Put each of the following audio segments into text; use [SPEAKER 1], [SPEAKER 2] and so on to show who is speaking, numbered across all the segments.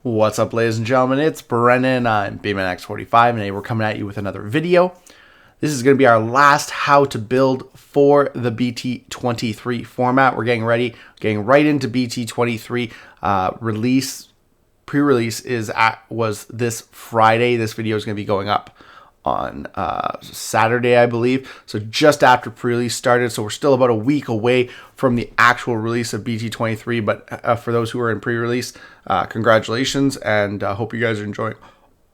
[SPEAKER 1] What's up, ladies and gentlemen? It's Brennan. I'm BMNX45, and today we're coming at you with another video. This is going to be our last how to build for the BT23 format. We're getting ready, getting right into BT23 pre-release was this Friday. This video is going to be going up on Saturday, I believe. So just after pre-release started. So we're still about a week away from the actual release of BT23. But for those who are in pre-release, congratulations, and hope you guys are enjoying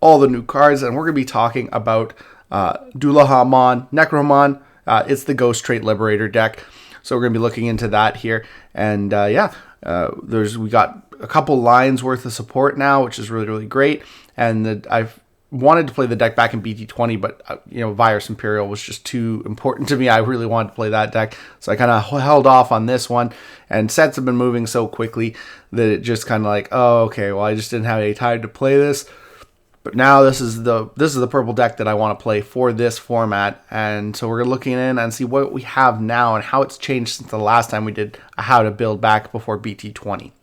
[SPEAKER 1] all the new cards. And we're going to be talking about Dullahamon, Necromon. It's the Ghost Trait Liberator deck. So we're going to be looking into that here. And we got a couple lines worth of support now, which is really, really great. And I've wanted to play the deck back in BT20, but Virus Imperial was just too important to me. I really wanted to play that deck, so I kind of held off on this one. And sets have been moving so quickly that it just kind of like, oh, okay, well, I just didn't have any time to play this. But now this is the purple deck that I want to play for this format, and so we're looking in and see what we have now and how it's changed since the last time we did a how to build back before BT20.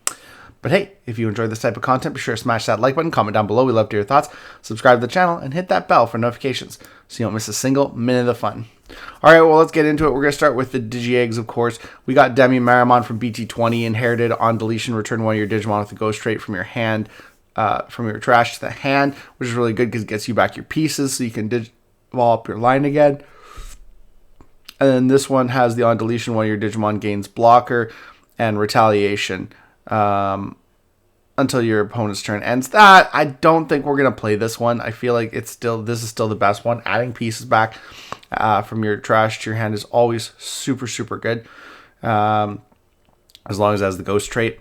[SPEAKER 1] But hey, if you enjoy this type of content, be sure to smash that like button, comment down below. We love to hear your thoughts. Subscribe to the channel and hit that bell for notifications so you don't miss a single minute of the fun. All right, well, let's get into it. We're going to start with the Digi-eggs, of course. We got Necromon from BT20, inherited on deletion. Return one of your Digimon with a Ghost Trait from your hand, from your trash to the hand, which is really good because it gets you back your pieces so you can develop your line again. And then this one has the on deletion one of your Digimon gains blocker and retaliation until your opponent's turn ends. That I don't think we're gonna play this one. I feel like this is still the best one. Adding pieces back from your trash to your hand is always super good, as long as it has the Ghost Trait.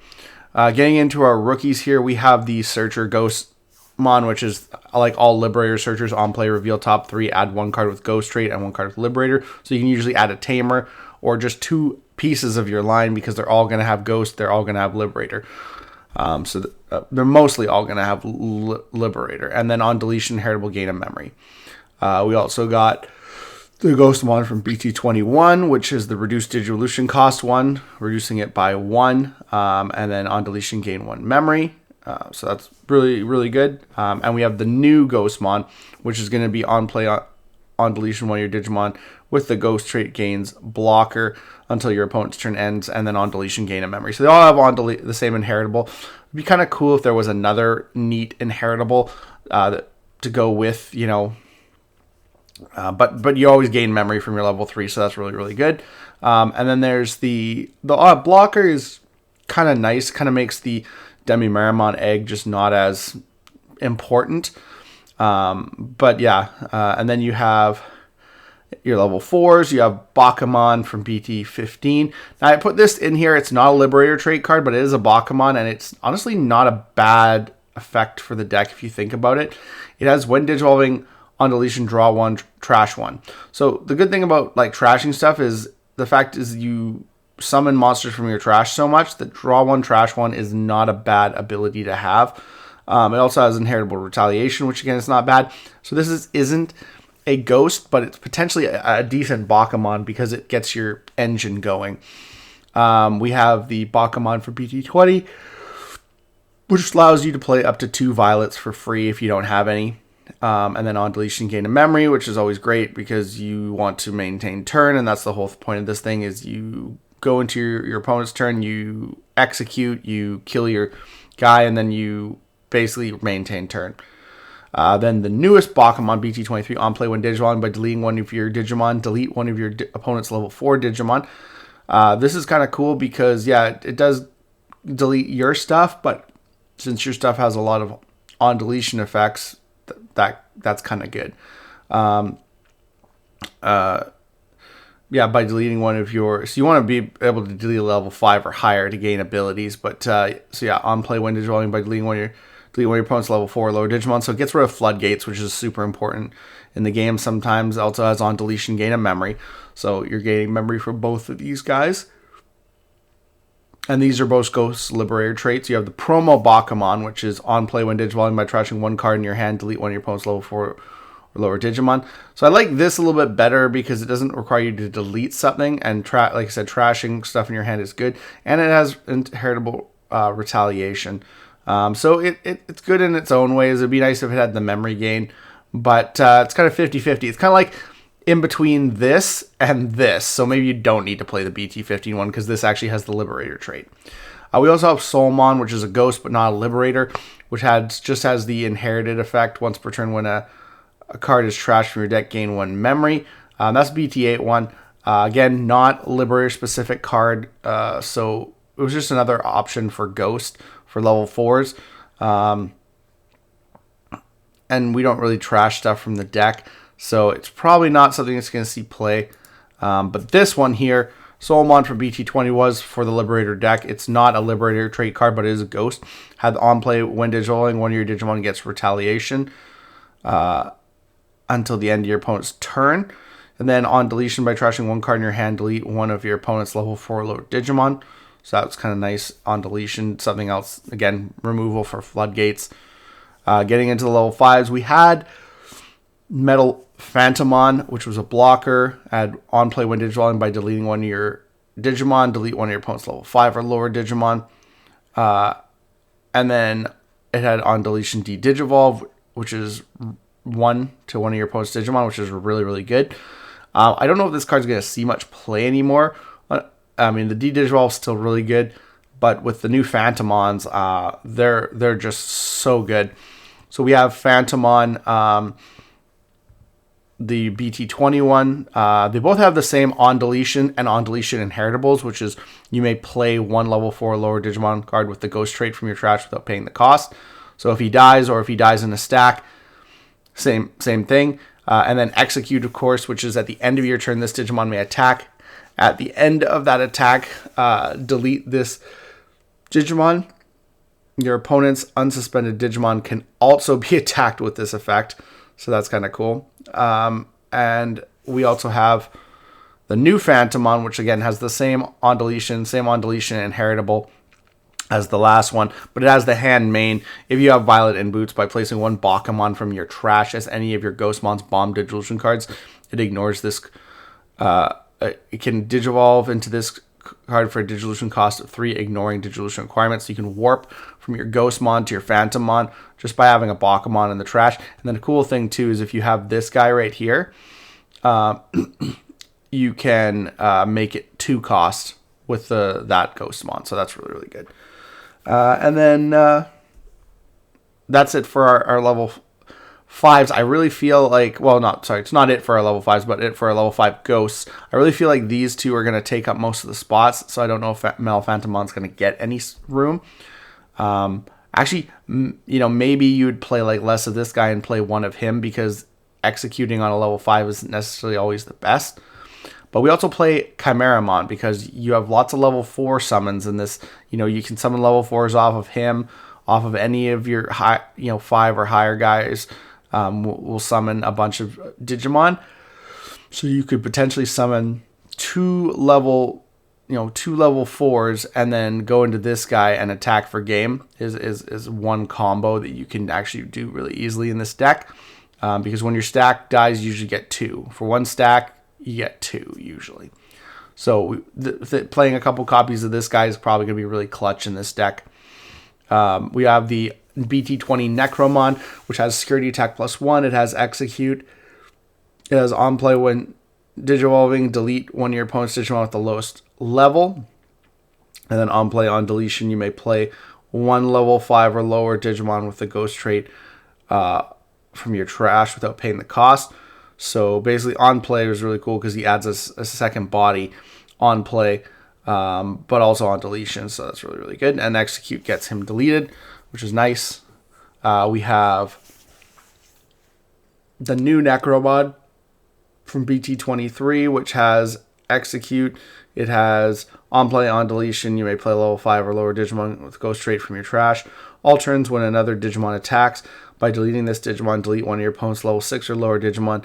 [SPEAKER 1] Getting into our rookies here, we have the Searcher Ghostmon, which is like all Liberator Searchers. On play, reveal top 3, add 1 card with Ghost Trait and 1 card with Liberator. So you can usually add a Tamer or just 2 pieces of your line because they're all going to have Ghost, they're all going to have Liberator. They're mostly all going to have Liberator. And then on deletion, heritable gain of memory. We also got the Ghostmon from BT21, which is the reduced Digivolution cost 1, reducing it by 1. And then on deletion, gain 1 memory. So that's really good. And we have the new Ghostmon, which is going to be on play on deletion one of your Digimon with the Ghost Trait gains blocker until your opponent's turn ends, and then on deletion gain a memory. So they all have on the same inheritable. It'd be kind of cool if there was another neat inheritable to go with, but you always gain memory from your level 3, so that's really good. And then there's the blocker is kind of nice, kind of makes the Necromon egg just not as important. But yeah, and then you have your level 4s. You have Bakumon from BT15. Now I put this in here. It's not a Liberator trait card, but it is a Bakumon, and it's honestly not a bad effect for the deck if you think about it. It has when digivolving on deletion, draw 1, trash 1. So the good thing about like trashing stuff is the fact is you summon monsters from your trash so much that draw 1, trash 1 is not a bad ability to have. It also has inheritable retaliation, which again is not bad. So this isn't a ghost, but it's potentially a decent Bakumon because it gets your engine going. We have the Bakumon for BT20, which allows you to play up to 2 violets for free if you don't have any. And then on deletion, gain a memory, which is always great because you want to maintain turn, and that's the whole point of this thing is you go into your opponent's turn, you execute, you kill your guy, and then you basically maintain turn. Then the newest Bakumon BT23 on play when Digimon by deleting one of your Digimon, delete one of your opponent's level 4 Digimon. This is kind of cool because it does delete your stuff, but since your stuff has a lot of on deletion effects, that's kind of good. By deleting one of your, so you want to be able to delete a level 5 or higher to gain abilities, but on play when Digimon by deleting one of your opponent's level 4 or lower Digimon. So it gets rid of floodgates, which is super important in the game. Sometimes also has on deletion gain a memory. So you're gaining memory for both of these guys. And these are both Ghost Liberator traits. You have the promo Bakumon, which is on play when Digivolving by trashing 1 card in your hand, delete one of your opponent's level 4 or lower Digimon. So I like this a little bit better because it doesn't require you to delete something. And like I said, trashing stuff in your hand is good. And it has inheritable retaliation. So it's good in its own ways. It'd be nice if it had the memory gain, but it's kind of 50-50. It's kind of like in between this and this. So maybe you don't need to play the BT-15 one because this actually has the Liberator trait. We also have Soulmon, which is a ghost but not a Liberator, which just has the inherited effect. Once per turn when a card is trashed from your deck, gain 1 memory. That's BT-8 one. Again, not Liberator specific card, so it was just another option for Ghost for level 4s. And we don't really trash stuff from the deck, so it's probably not something that's going to see play. But this one here, Soulmon for BT-20 was for the Liberator deck. It's not a Liberator trait card, but it is a Ghost. Had on play when digivolving, one of your Digimon gets retaliation until the end of your opponent's turn. And then on deletion, by trashing 1 card in your hand, delete one of your opponent's level 4 or lower Digimon. So that's kind of nice on deletion. Something else, again, removal for floodgates. Getting into the level 5s, we had Metal Phantomon, which was a blocker. Had on play when digivolving by deleting one of your Digimon, delete one of your opponent's level 5 or lower Digimon. And then it had on deletion de-digivolve, which is 1 to one of your opponent's Digimon, which is really, really good. I don't know if this card's going to see much play anymore. I mean, the de-digivolve is still really good, but with the new Phantomons, they're just so good. So we have Phantomon, the BT-21. They both have the same on deletion and on deletion inheritables, which is you may play 1 level 4 lower Digimon card with the Ghost trait from your trash without paying the cost. So if he dies, or if he dies in a stack, same thing. And then execute, of course, which is at the end of your turn, this Digimon may attack. At the end of that attack, delete this Digimon. Your opponent's unsuspended Digimon can also be attacked with this effect. So that's kind of cool. And we also have the new Phantomon, which again has the same on deletion inheritable as the last one, but it has the hand main. If you have Violet in Boots, by placing 1 Bakumon from your trash as any of your Ghostmon's bomb Digivolution cards, it ignores this. It can Digivolve into this card for a Digivolution cost of 3, ignoring Digivolution requirements. So you can warp from your Ghostmon to your Phantomon just by having a Bakumon in the trash. And then the cool thing too is if you have this guy right here, you can make it 2 cost with that Ghostmon. So that's really, really good. And then that's it for our level 5s. I really feel like, it's not it for our level 5s, but it for our level 5 Ghosts. I really feel like these two are going to take up most of the spots, so I don't know if Metal Phantomon's going to get any room. Actually, maybe you'd play like less of this guy and play one of him, because executing on a level 5 isn't necessarily always the best. But we also play Chimeramon because you have lots of level 4 summons in this. You can summon level 4s off of him, off of any of your 5 or higher guys. We'll summon a bunch of Digimon. So you could potentially summon 2 level 4s and then go into this guy and attack for game is one combo that you can actually do really easily in this deck. Because when your stack dies, you usually get 2. For 1 stack, you get 2 usually. So playing a couple copies of this guy is probably going to be really clutch in this deck. We have the BT-20 Necromon, which has security attack +1. It has execute. It has on play when digivolving, delete one of your opponent's Digimon with the lowest level. And then on play, on deletion, you may play 1 level 5 or lower Digimon with the Ghost trait from your trash without paying the cost. So basically on play is really cool because he adds a second body on play, but also on deletion. So that's really, really good. And execute gets him deleted, which is nice. We have the new Necromon from BT-23, which has execute. It has on play, on deletion. You may play level 5 or lower Digimon with Ghost trait from your trash. All turns when another Digimon attacks. By deleting this Digimon, delete one of your opponent's level 6 or lower Digimon.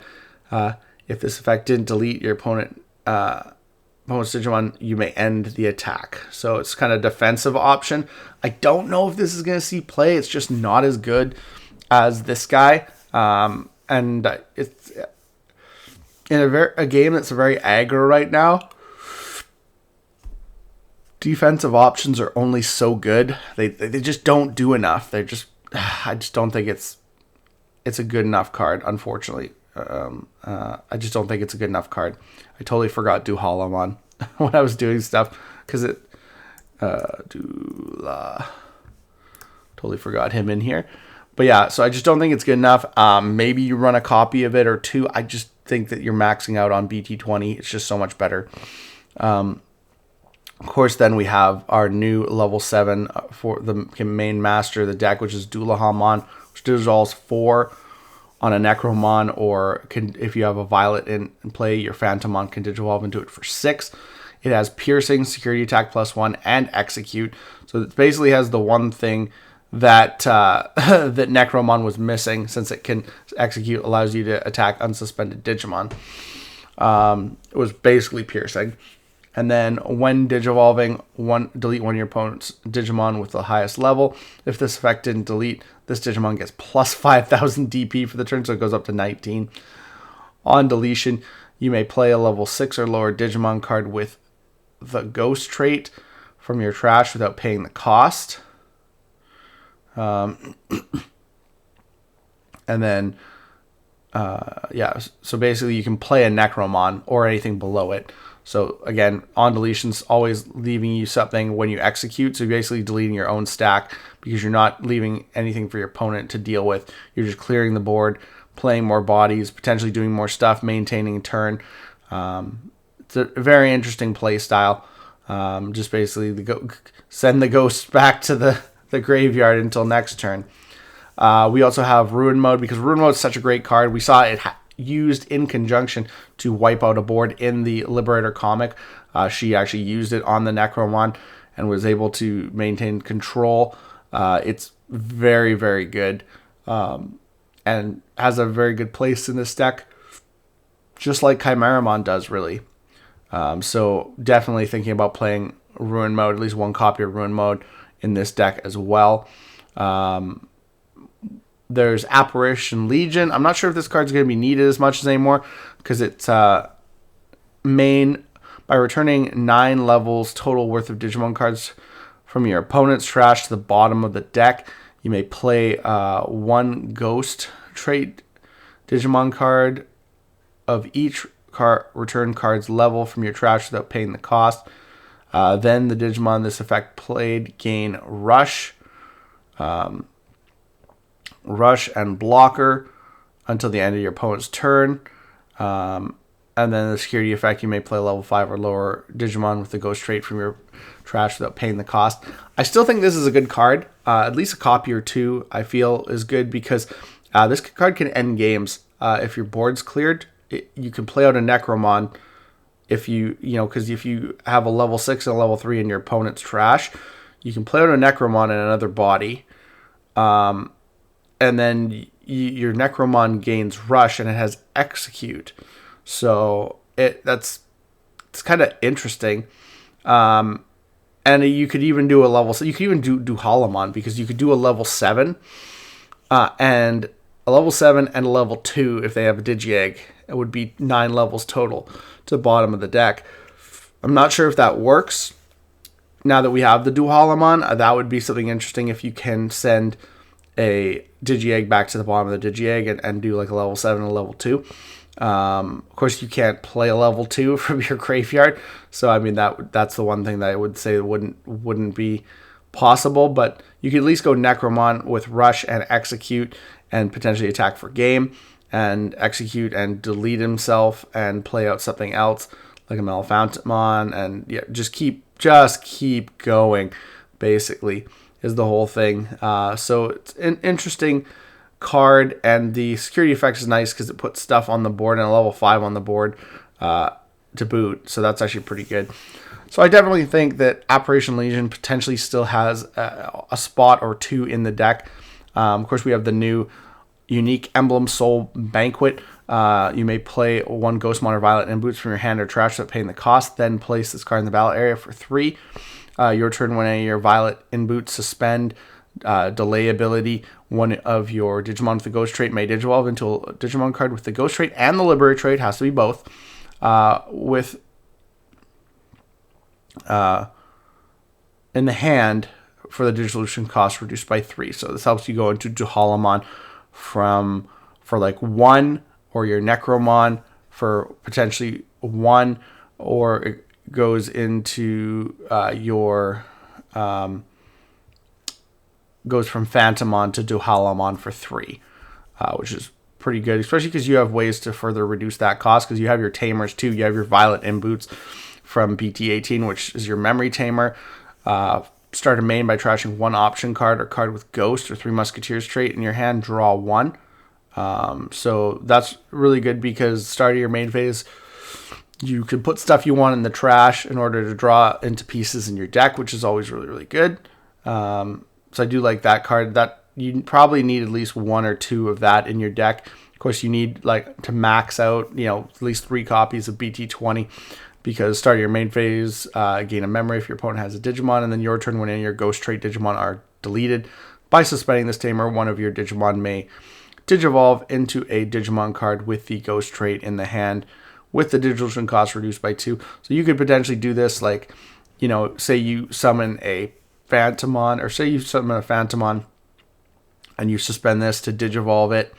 [SPEAKER 1] If this effect didn't delete your opponent's Digimon, you may end the attack. So it's kind of defensive option. I don't know if this is going to see play. It's just not as good as this guy. And it's in a game that's very aggro right now. defensive options are only so good. They just don't do enough. They're just I just don't think it's a good enough card, unfortunately. I just don't think it's a good enough card. I totally forgot Dullahamon when I was doing stuff because it totally forgot him in here. But yeah, so I just don't think it's good enough. Maybe you run a copy of it or two. I just think that you're maxing out on BT20. It's just so much better. Of course, then we have our new level 7 for the main master of the deck, which is Dullahamon, which dissolves 4 on a Necromon, or if you have a Violet in play, your Phantomon can Digivolve into it for 6. It has Piercing, Security Attack +1, and Execute. So it basically has the one thing that that Necromon was missing, since it can Execute, allows you to attack unsuspended Digimon. It was basically Piercing. And then when Digivolving, delete one of your opponent's Digimon with the highest level. If this effect didn't delete, this Digimon gets plus 5,000 DP for the turn, so it goes up to 19. On deletion, you may play a level 6 or lower Digimon card with the Ghost trait from your trash without paying the cost. And then, so basically you can play a Necromon or anything below it. So again, on deletion's always leaving you something when you execute. So you're basically deleting your own stack because you're not leaving anything for your opponent to deal with. You're just clearing the board, playing more bodies, potentially doing more stuff, maintaining turn. It's a very interesting play style. Just basically send the ghosts back to the graveyard until next turn. We also have Ruin Mode, because Ruin Mode is such a great card. We saw it used in conjunction to wipe out a board in the Liberator comic. She actually used it on the Necromon and was able to maintain control. It's very, very good, and has a very good place in this deck, just like Chimeramon does, really. So definitely thinking about playing Ruin Mode, at least one copy of Ruin Mode in this deck as well. There's Apparition Legion. I'm not sure if this card's going to be needed as much as anymore, because it's main by returning 9 levels total worth of Digimon cards from your opponent's trash to the bottom of the deck. You may play 1 Ghost trait Digimon card of each return card's level from your trash without paying the cost. Then the Digimon this effect played gain Rush. Rush and Blocker until the end of your opponent's turn. And then the security effect, you may play level 5 or lower Digimon with the Ghost trait from your trash without paying the cost. I still think this is a good card. At least a copy or two, I feel, is good, because this card can end games. If your board's cleared, you can play out a Necromon if because if you have a level 6 and a level 3 in your opponent's trash, you can play out a Necromon in another body. And then your Necromon gains Rush, and it has Execute. So it's kind of interesting. And you could even do a level. So you could even do Dullahamon, because you could do a level 7, and a level 7 and a level 2 if they have a Digi-egg. It would be 9 levels total to the bottom of the deck. I'm not sure if that works. Now that we have the Dullahamon, that would be something interesting if you can send a Digi-egg back to the bottom of the Digi-egg and do like a level 7 and a level 2. Of course, you can't play a level 2 from your graveyard. So, I mean, that's the one thing that I would say wouldn't be possible. But you could at least go Necromon with Rush and Execute and potentially attack for game, and Execute and delete himself and play out something else like a Malphantomon, and yeah, just keep going, basically, is the whole thing. So it's an interesting card, and the security effect is nice because it puts stuff on the board, and a level 5 on the board to boot. So that's actually pretty good. So I definitely think that Apparition Legion potentially still has a spot or two in the deck. Of course, we have the new unique Emblem Soul Banquet. You may play 1 Ghostmon or Violet in boots from your hand or trash without paying the cost. Then place this card in the battle area for 3. Your turn, when any of your Violet in boots suspend delay ability, one of your Digimon with the Ghost trait may Digivolve into a Digimon card with the Ghost trait and the Liberator trait. Has to be both. in the hand for the dissolution cost reduced by 3. So this helps you go into Dullahamon for like 1, or your Necromon for potentially 1, or it goes into goes from Phantomon to Dullahamon for 3, which is pretty good, especially because you have ways to further reduce that cost, because you have your Tamers too. You have your Violet Imboots from BT18, which is your memory tamer. Start a main by trashing 1 option card or card with Ghost or 3 Musketeers trait in your hand, draw 1. So that's really good, because start of your main phase, you can put stuff you want in the trash in order to draw into pieces in your deck, which is always really, really good. So I do like that card. That you probably need at least 1 or 2 of that in your deck. Of course, you need like to max out, at least 3 copies of BT20, because start of your main phase, gain a memory if your opponent has a Digimon, and then your turn when any of your Ghost trait Digimon are deleted. By suspending this tamer, one of your Digimon may Digivolve into a Digimon card with the Ghost trait in the hand, with the dissolution cost reduced by 2. So you could potentially do this, like, say you summon a Phantomon, or say you summon a Phantomon and you suspend this to Digivolve it.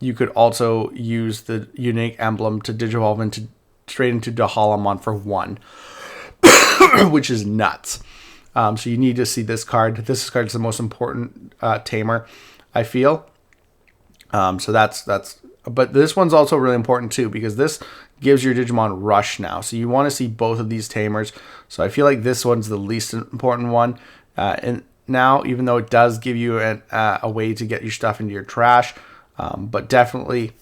[SPEAKER 1] You could also use the unique emblem to Digivolve straight into Dullahamon for 1, which is nuts. So you need to see this card. This card is the most important tamer, I feel. So that's. But this one's also really important too, because this gives your Digimon rush now. So you want to see both of these tamers. So I feel like this one's the least important one. And now, even though it does give you a way to get your stuff into your trash, but definitely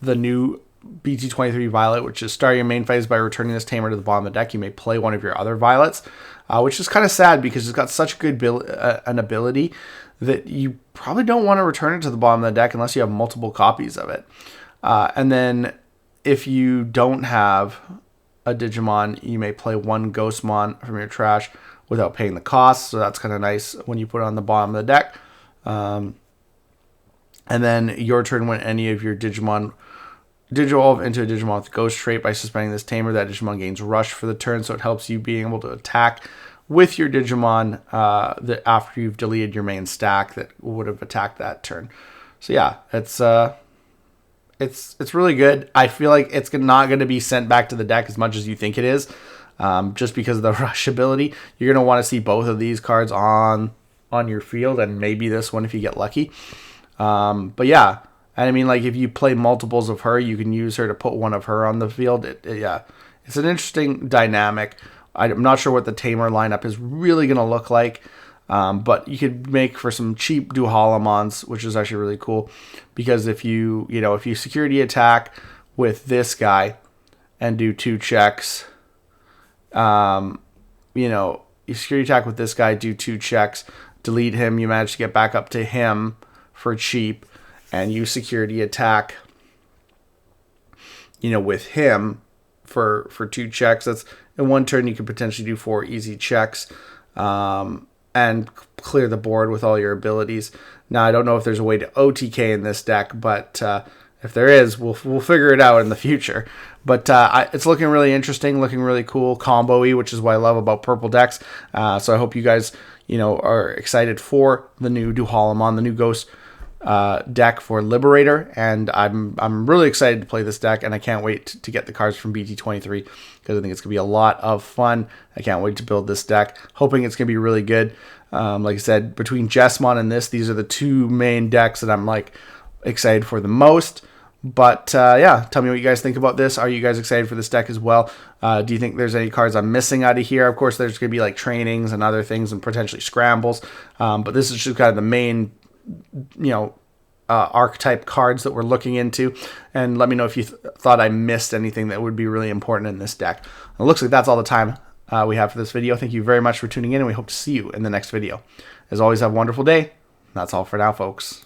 [SPEAKER 1] the new BT23 Violet, which is start your main phase by returning this tamer to the bottom of the deck. You may play one of your other Violets, which is kind of sad, because it's got such good an ability that you probably don't want to return it to the bottom of the deck unless you have multiple copies of it. And then if you don't have a Digimon, you may play 1 Ghostmon from your trash without paying the cost. So that's kind of nice when you put it on the bottom of the deck. And then your turn when any of your Digimon Digivolve into a Digimon with Ghost trait. By suspending this tamer, that Digimon gains rush for the turn, so it helps you being able to attack with your Digimon after you've deleted your main stack that would have attacked that turn. So yeah, it's really good. I feel like it's not going to be sent back to the deck as much as you think it is, just because of the rush ability. You're going to want to see both of these cards on your field, and maybe this one if you get lucky. But yeah, and I mean, like, if you play multiples of her, you can use her to put one of her on the field. It's an interesting dynamic. I'm not sure what the tamer lineup is really going to look like, but you could make for some cheap Dullahamons, which is actually really cool, because if you security attack with this guy and do 2 checks, you security attack with this guy, do 2 checks, delete him, you manage to get back up to him for cheap, and you security attack, with him for 2 checks. That's in 1 turn. You could potentially do 4 easy checks, and clear the board with all your abilities. Now, I don't know if there's a way to OTK in this deck, but if there is, we'll figure it out in the future. But it's looking really interesting, looking really cool, combo-y, which is what I love about purple decks. So I hope you guys, are excited for the new Dullahamon, the new Ghost deck for Liberator, and I'm really excited to play this deck, and I can't wait to get the cards from BT23, because I think it's gonna be a lot of fun. I can't wait to build this deck, hoping it's gonna be really good. Like I said, between Jessmon and this, these are the 2 main decks that I'm like excited for the most. But yeah, tell me what you guys think about this. Are you guys excited for this deck as well? Do you think there's any cards I'm missing out of here? Of course, there's gonna be like trainings and other things, and potentially scrambles, but this is just kind of the main archetype cards that we're looking into. And let me know if you thought I missed anything that would be really important in this deck. It looks like that's all the time we have for this video. Thank you very much for tuning in, and we hope to see you in the next video. As always, have a wonderful day. That's all for now, folks.